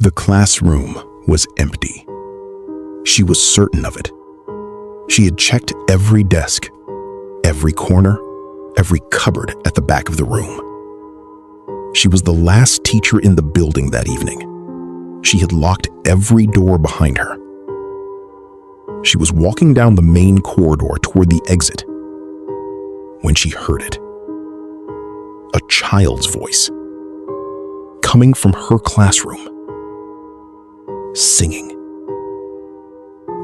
The classroom was empty. She was certain of it. She had checked every desk, every corner, every cupboard at the back of the room. She was the last teacher in the building that evening. She had locked every door behind her. She was walking down the main corridor toward the exit when she heard it. A child's voice, coming from her classroom, singing.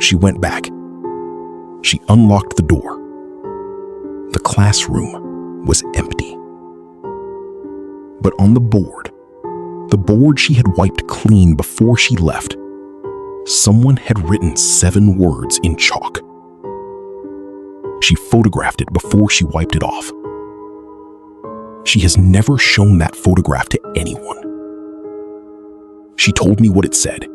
She went back. She unlocked the door. The classroom was empty. But on the board she had wiped clean before she left, someone had written 7 words in chalk. She photographed it before she wiped it off. She has never shown that photograph to anyone. She told me what it said.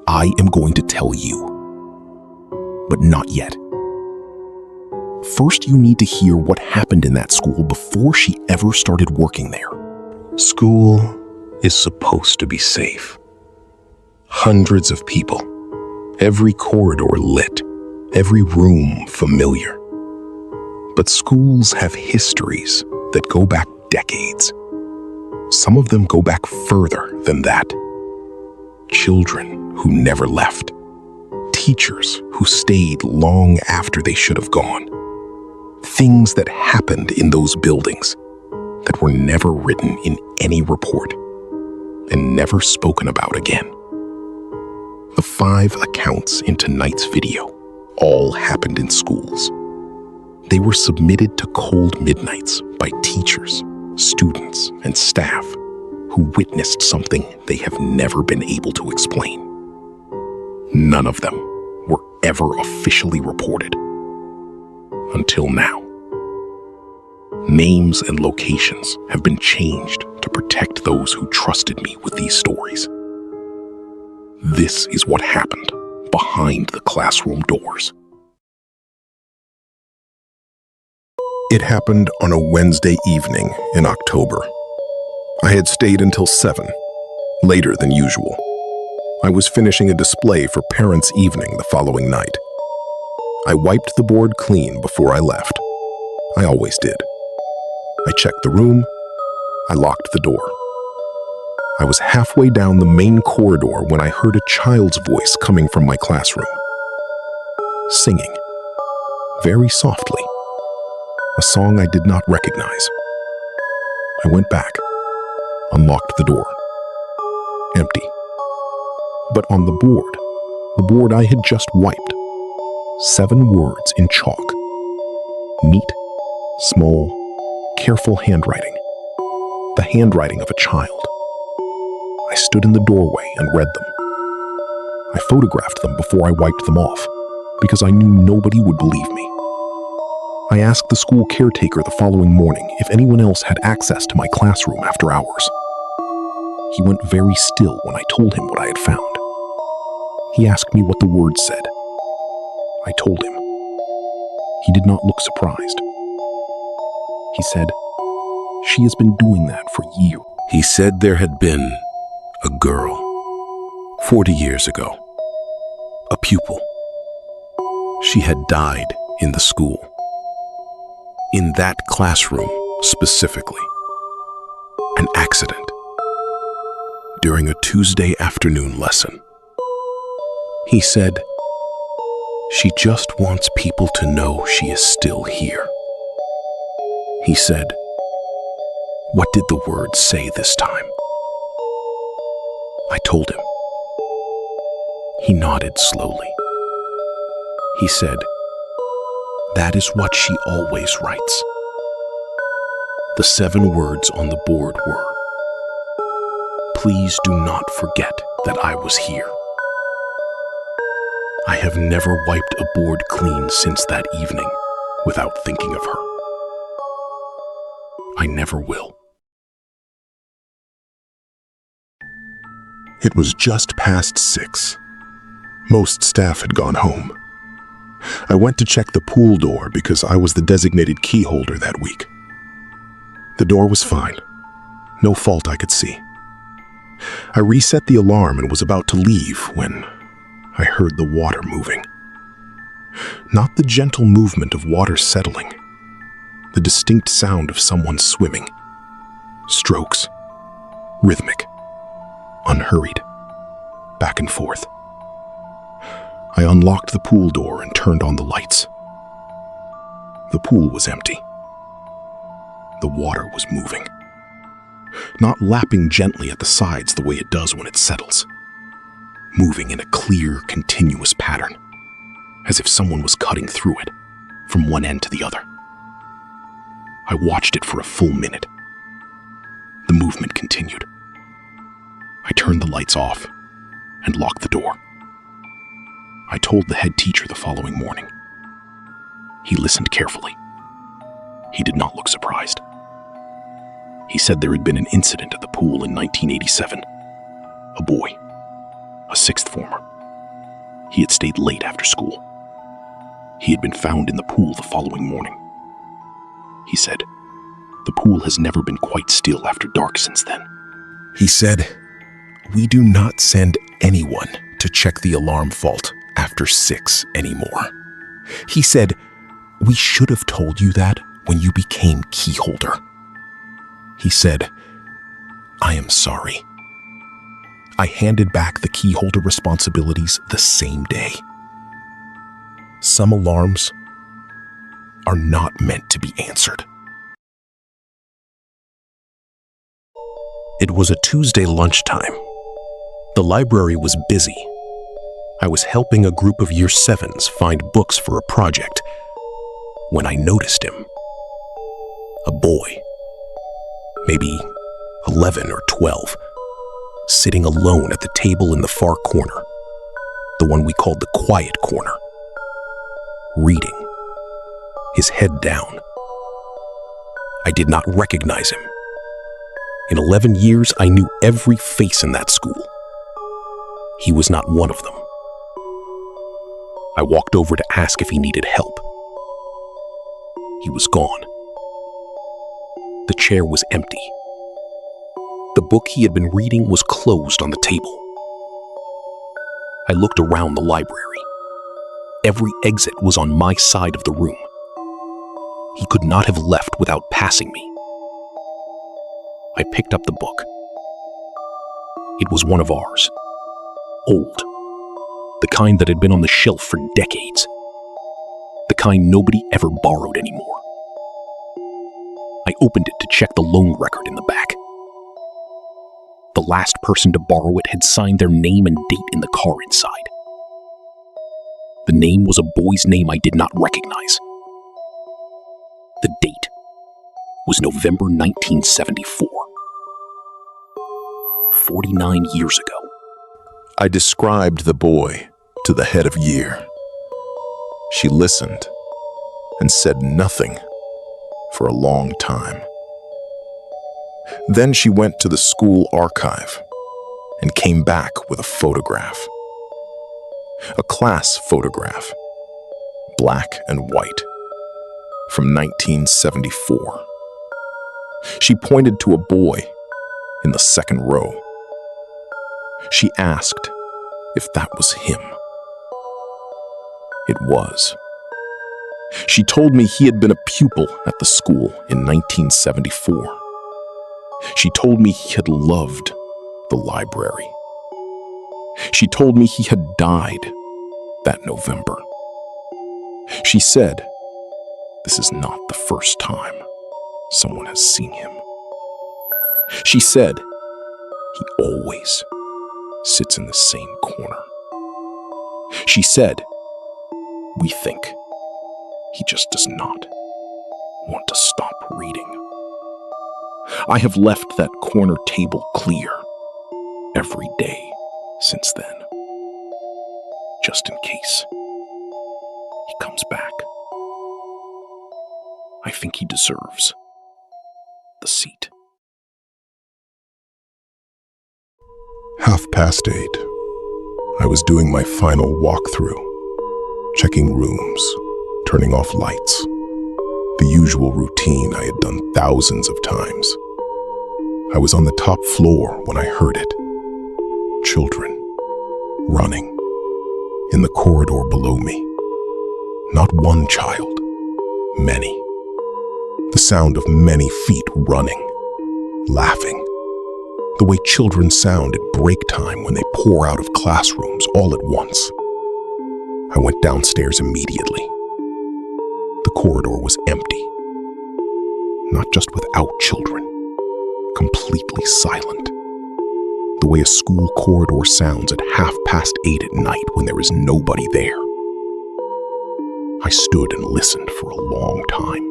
I am going to tell you, but not yet. First, you need to hear what happened in that school before she ever started working there. School is supposed to be safe. Hundreds of people, every corridor lit, every room familiar. But schools have histories that go back decades. Some of them go back further than that. Children who never left. Teachers who stayed long after they should have gone. Things that happened in those buildings that were never written in any report and never spoken about again. The 5 accounts in tonight's video all happened in schools. They were submitted to cold midnights by teachers, students, and staff who witnessed something they have never been able to explain. None of them were ever officially reported. Until now. Names and locations have been changed to protect those who trusted me with these stories. This is what happened behind the classroom doors. It happened on a Wednesday evening in October. I had stayed until 7, later than usual. I was finishing a display for Parents' Evening the following night. I wiped the board clean before I left. I always did. I checked the room. I locked the door. I was halfway down the main corridor when I heard a child's voice coming from my classroom, singing, very softly, a song I did not recognize. I went back, unlocked the door. Empty. But on the board I had just wiped, 7 words in chalk. Neat, small, careful handwriting. The handwriting of a child. I stood in the doorway and read them. I photographed them before I wiped them off, because I knew nobody would believe me. I asked the school caretaker the following morning if anyone else had access to my classroom after hours. He went very still when I told him what I had found. He asked me what the words said. I told him. He did not look surprised. He said, "She has been doing that for years." He said there had been a girl 40 years ago, a pupil. She had died in the school, in that classroom specifically. An accident during a Tuesday afternoon lesson. He said, "She just wants people to know she is still here." He said, "What did the words say this time?" I told him. He nodded slowly. He said, "That is what she always writes." The 7 words on the board were, "Please do not forget that I was here." I have never wiped a board clean since that evening without thinking of her. I never will. It was just past 6. Most staff had gone home. I went to check the pool door because I was the designated key holder that week. The door was fine. No fault I could see. I reset the alarm and was about to leave when I heard the water moving. Not the gentle movement of water settling, the distinct sound of someone swimming. Strokes, rhythmic, unhurried, back and forth. I unlocked the pool door and turned on the lights. The pool was empty. The water was moving. Not lapping gently at the sides the way it does when it settles. Moving in a clear, continuous pattern, as if someone was cutting through it, from one end to the other. I watched it for a full minute. The movement continued. I turned the lights off and locked the door. I told the head teacher the following morning. He listened carefully. He did not look surprised. He said there had been an incident at the pool in 1987. A boy, a sixth former. He had stayed late after school. He had been found in the pool the following morning. He said, the pool has never been quite still after dark since then. He said, we do not send anyone to check the alarm fault after 6 anymore. He said, we should have told you that when you became key holder. He said, I am sorry. I handed back the key holder responsibilities the same day. Some alarms are not meant to be answered. It was a Tuesday lunchtime. The library was busy. I was helping a group of Year 7s find books for a project when I noticed him. A boy, maybe 11 or 12, sitting alone at the table in the far corner, the one we called the quiet corner, reading, his head down. I did not recognize him. In 11 years, I knew every face in that school. He was not one of them. I walked over to ask if he needed help. He was gone. The chair was empty. The book he had been reading was closed on the table. I looked around the library. Every exit was on my side of the room. He could not have left without passing me. I picked up the book. It was one of ours. Old. The kind that had been on the shelf for decades. The kind nobody ever borrowed anymore. I opened it to check the loan record in the back. The last person to borrow it had signed their name and date in the car inside. The name was a boy's name I did not recognize. The date was November 1974. 49 years ago. I described the boy to the head of year. She listened and said nothing for a long time. Then she went to the school archive and came back with a photograph. A class photograph, black and white, from 1974. She pointed to a boy in the second row. She asked if that was him. It was. She told me he had been a pupil at the school in 1974. She told me he had loved the library. She told me he had died that November. She said, this is not the first time someone has seen him. She said, he always sits in the same corner. She said, we think he just does not want to stop reading. I have left that corner table clear every day since then, just in case he comes back. I think he deserves the seat. 8:30. I was doing my final walkthrough, checking rooms, turning off lights. The usual routine I had done thousands of times. I was on the top floor when I heard it. children, running, in the corridor below me. Not one child, many. The sound of many feet running, laughing. The way children sound at break time when they pour out of classrooms all at once. I went downstairs immediately. The corridor was empty. Not just without children, completely silent. The way a school corridor sounds at 8:30 at night when there is nobody there. I stood and listened for a long time.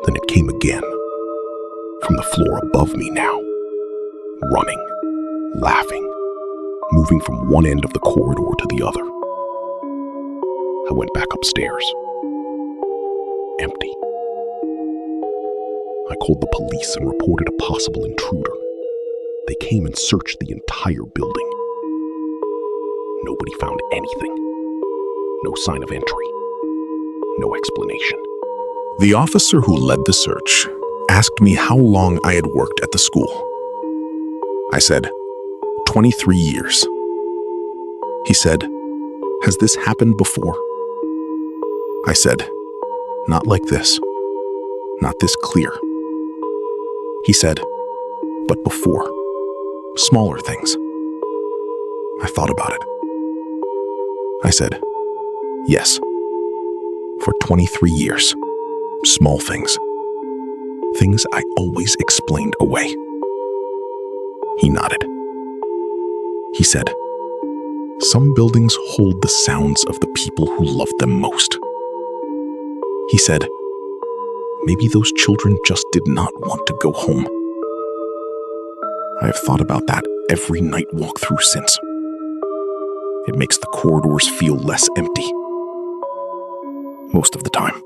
Then it came again, from the floor above me now, running, laughing, moving from one end of the corridor to the other. I went back upstairs. Empty. I called the police and reported a possible intruder. They came and searched the entire building. Nobody found anything. No sign of entry. No explanation. The officer who led the search asked me how long I had worked at the school. I said, 23 years. He said, "Has this happened before?" I said, "Not like this. Not this clear." He said, "But before. Smaller things." I thought about it. I said, "Yes. For 23 years. Small things. Things I always explained away." He nodded. He said, "Some buildings hold the sounds of the people who love them most." He said, "Maybe those children just did not want to go home." I have thought about that every night walk through since. It makes the corridors feel less empty. Most of the time.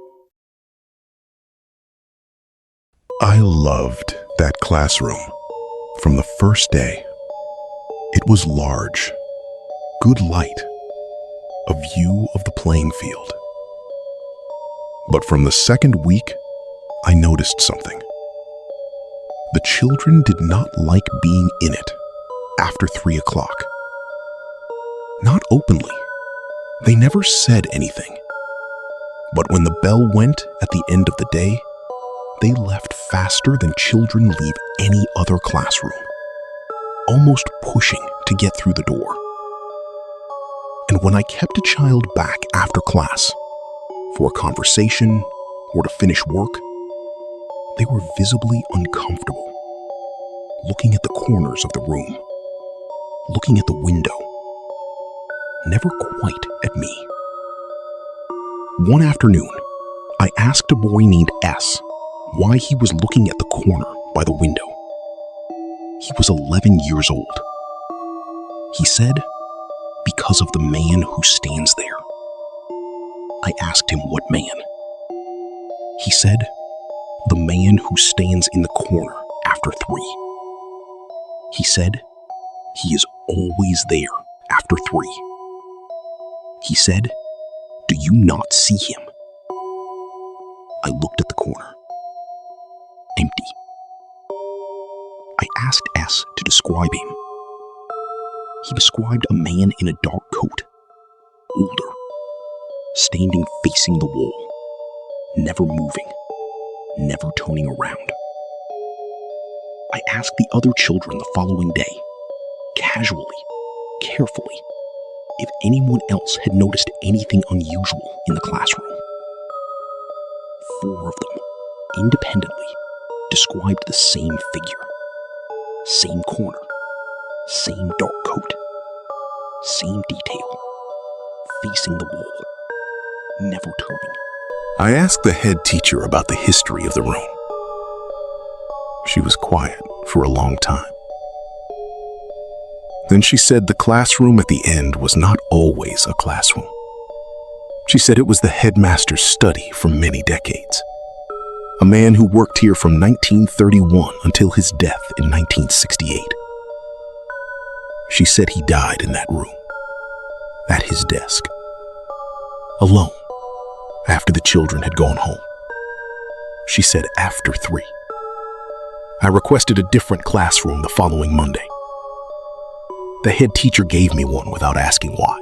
I loved that classroom from the first day. It was large, good light, a view of the playing field. But from the second week, I noticed something. The children did not like being in it after 3 o'clock. Not openly. They never said anything. But when the bell went at the end of the day, they left faster than children leave any other classroom, almost pushing to get through the door. And when I kept a child back after class, for a conversation or to finish work, they were visibly uncomfortable, looking at the corners of the room, looking at the window, never quite at me. One afternoon, I asked a boy named S why he was looking at the corner by the window. He was 11 years old. He said, "Because of the man who stands there." I asked him what man. He said, "The man who stands in the corner after 3. He said, "He is always there after 3. He said, "Do you not see him?" I looked at the corner. Empty. I asked S to describe him. He described a man in a dark coat, older, standing facing the wall, never moving, never turning around. I asked the other children the following day, casually, carefully, if anyone else had noticed anything unusual in the classroom. 4 of them, independently, described the same figure, same corner, same dark coat, same detail, facing the wall, never turning. I asked the head teacher about the history of the room. She was quiet for a long time. Then she said the classroom at the end was not always a classroom. She said it was the headmaster's study for many decades. A man who worked here from 1931 until his death in 1968. She said he died in that room, at his desk, alone, after the children had gone home. She said after 3. I requested a different classroom the following Monday. The head teacher gave me one without asking why.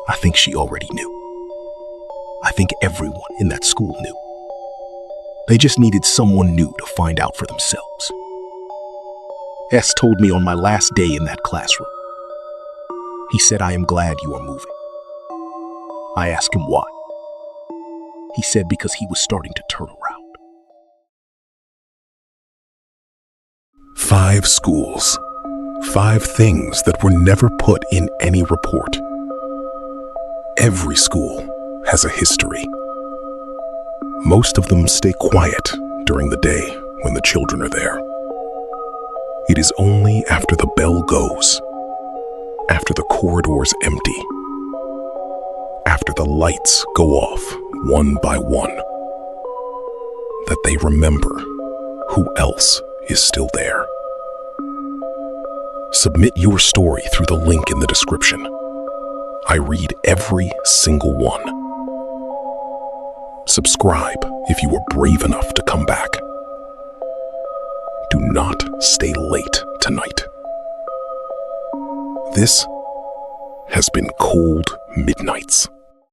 I think she already knew. I think everyone in that school knew. They just needed someone new to find out for themselves. S told me on my last day in that classroom. He said, "I am glad you are moving." I asked him why. He said because he was starting to turn around. 5 schools. 5 things that were never put in any report. Every school has a history. Most of them stay quiet during the day when the children are there. It is only after the bell goes, after the corridors empty, after the lights go off one by one, that they remember who else is still there. Submit your story through the link in the description. I read every single one. Subscribe if you were brave enough to come back. Do not stay late tonight. This has been Cold Midnights.